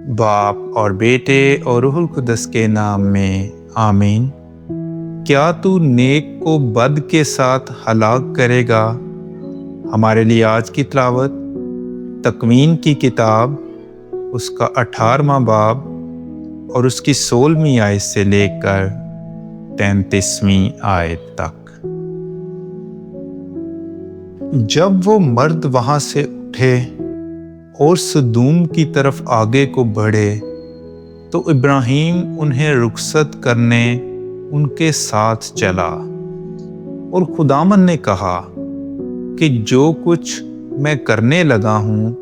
باپ اور بیٹے اور روح القدس کے نام میں آمین۔ کیا تو نیک کو بد کے ساتھ ہلاک کرے گا؟ ہمارے لیے آج کی تلاوت تکوین کی کتاب، اس کا 18واں باب اور اس کی 16ویں آیت سے لے کر 33ویں آیت تک۔ جب وہ مرد وہاں سے اٹھے اور سدوم کی طرف آگے کو بڑھے تو ابراہیم انہیں رخصت کرنے ان کے ساتھ چلا، اور خداوند نے کہا کہ جو کچھ میں کرنے لگا ہوں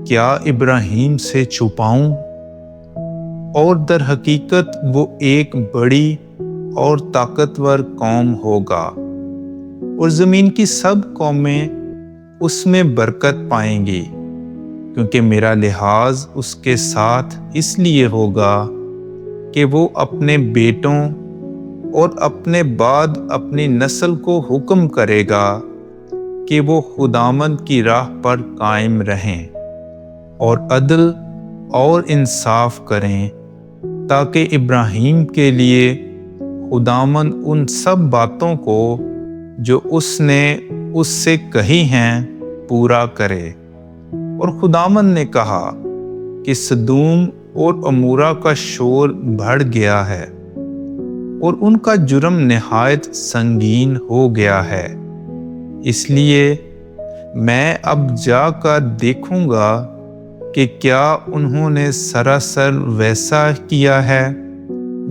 کیا ابراہیم سے چھپاؤں؟ اور در حقیقت وہ ایک بڑی اور طاقتور قوم ہوگا، اور زمین کی سب قومیں اس میں برکت پائیں گی، کیونکہ میرا لحاظ اس کے ساتھ اس لیے ہوگا کہ وہ اپنے بیٹوں اور اپنے بعد اپنی نسل کو حکم کرے گا کہ وہ خداوند کی راہ پر قائم رہیں اور عدل اور انصاف کریں، تاکہ ابراہیم کے لیے خداوند ان سب باتوں کو جو اس نے اس سے کہی ہیں پورا کرے۔ اور خداوند نے کہا کہ سدوم اور عمورہ کا شور بڑھ گیا ہے اور ان کا جرم نہایت سنگین ہو گیا ہے، اس لیے میں اب جا کر دیکھوں گا کہ کیا انہوں نے سراسر ویسا کیا ہے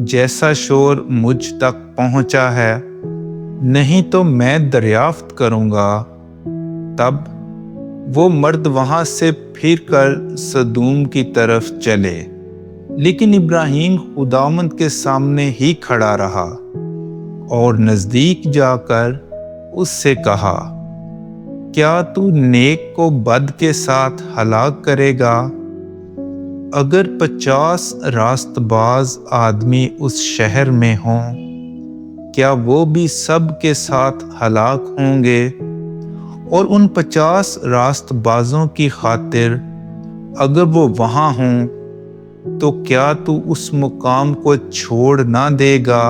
جیسا شور مجھ تک پہنچا ہے، نہیں تو میں دریافت کروں گا۔ تب وہ مرد وہاں سے پھر کر سدوم کی طرف چلے، لیکن ابراہیم خداوند کے سامنے ہی کھڑا رہا اور نزدیک جا کر اس سے کہا، کیا تو نیک کو بد کے ساتھ ہلاک کرے گا؟ اگر 50 راست باز آدمی اس شہر میں ہوں، کیا وہ بھی سب کے ساتھ ہلاک ہوں گے؟ اور ان 50 راست بازوں کی خاطر اگر وہ وہاں ہوں تو کیا تو اس مقام کو چھوڑ نہ دے گا؟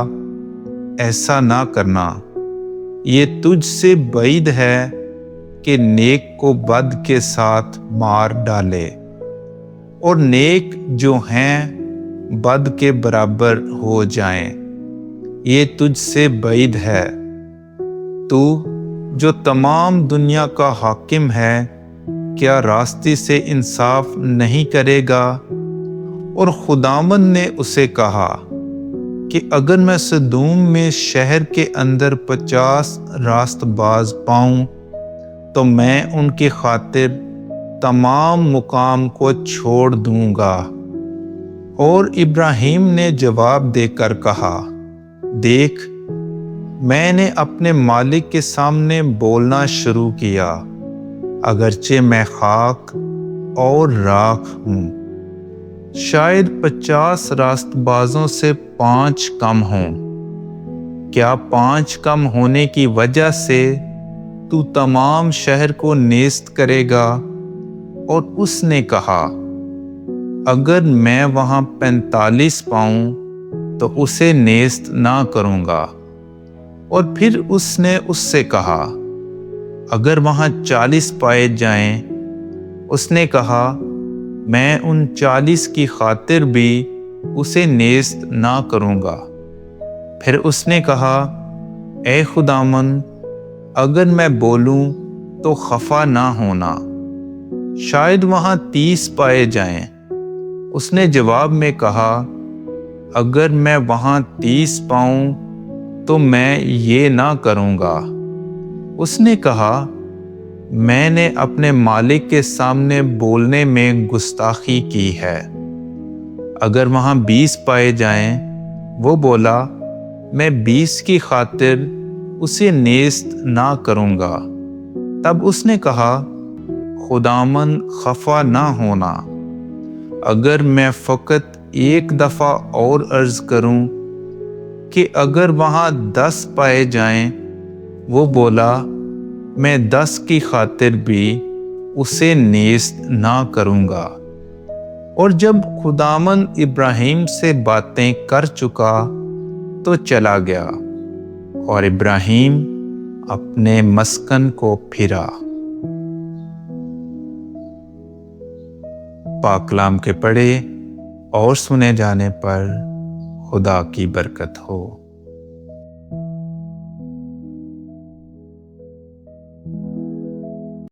ایسا نہ کرنا، یہ تجھ سے بعید ہے کہ نیک کو بد کے ساتھ مار ڈالے، اور نیک جو ہیں بد کے برابر ہو جائیں، یہ تجھ سے بعید ہے۔ تو جو تمام دنیا کا حاکم ہے، کیا راستے سے انصاف نہیں کرے گا؟ اور خداوند نے اسے کہا کہ اگر میں سدوم میں شہر کے اندر 50 راست باز پاؤں تو میں ان کی خاطر تمام مقام کو چھوڑ دوں گا۔ اور ابراہیم نے جواب دے کر کہا، دیکھ، میں نے اپنے مالک کے سامنے بولنا شروع کیا، اگرچہ میں خاک اور راکھ ہوں، شاید 50 راست بازوں سے 5 کم ہوں۔ کیا 5 کم ہونے کی وجہ سے تو تمام شہر کو نیست کرے گا؟ اور اس نے کہا، اگر میں وہاں 45 پاؤں تو اسے نیست نہ کروں گا۔ اور پھر اس نے اس سے کہا، اگر وہاں 40 پائے جائیں؟ اس نے کہا، میں ان 40 کی خاطر بھی اسے نیست نہ کروں گا۔ پھر اس نے کہا، اے خداوند، اگر میں بولوں تو خفا نہ ہونا، شاید وہاں 30 پائے جائیں۔ اس نے جواب میں کہا، اگر میں وہاں 30 پاؤں تو میں یہ نہ کروں گا۔ اس نے کہا، میں نے اپنے مالک کے سامنے بولنے میں گستاخی کی ہے، اگر وہاں 20 پائے جائیں؟ وہ بولا، میں 20 کی خاطر اسے نیست نہ کروں گا۔ تب اس نے کہا، خداوند خفا نہ ہونا، اگر میں فقط ایک دفعہ اور عرض کروں کہ اگر وہاں 10 پائے جائیں؟ وہ بولا، میں 10 کی خاطر بھی اسے نیست نہ کروں گا۔ اور جب خداوند ابراہیم سے باتیں کر چکا تو چلا گیا، اور ابراہیم اپنے مسکن کو پھرا۔ پاک کلام کے پڑھے اور سنے جانے پر خدا کی برکت ہو۔